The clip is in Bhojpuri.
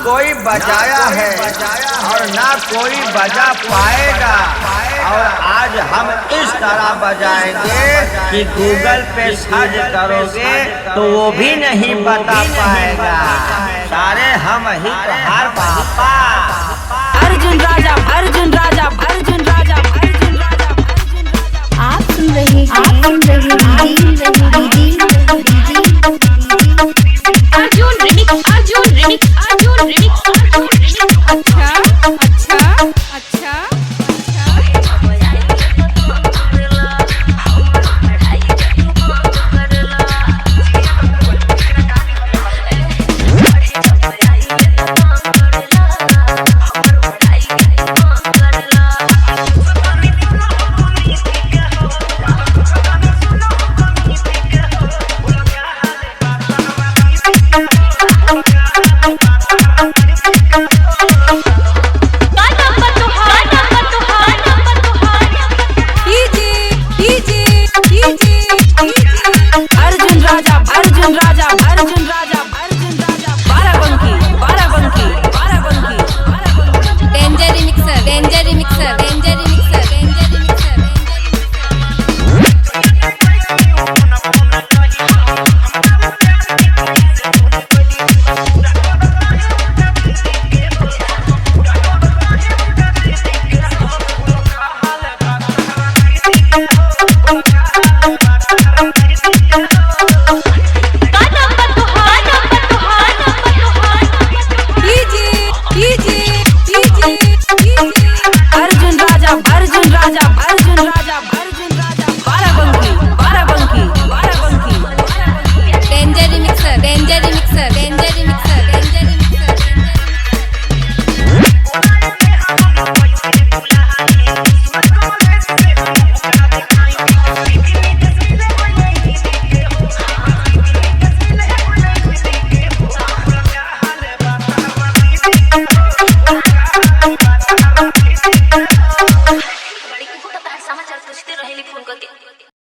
कोई बजाया है और ना कोई बजा पाएगा। और आज हम इस तरह बजाएंगे कि गूगल पे सर्च करोगे तो वो भी नहीं बता पाएगा। सारे हम ही तो हर पापा। अर्जुन राजा, अर्जुन राजा, अर्जुन राजा, अर्जुन राजा। आप सुन रहे हैं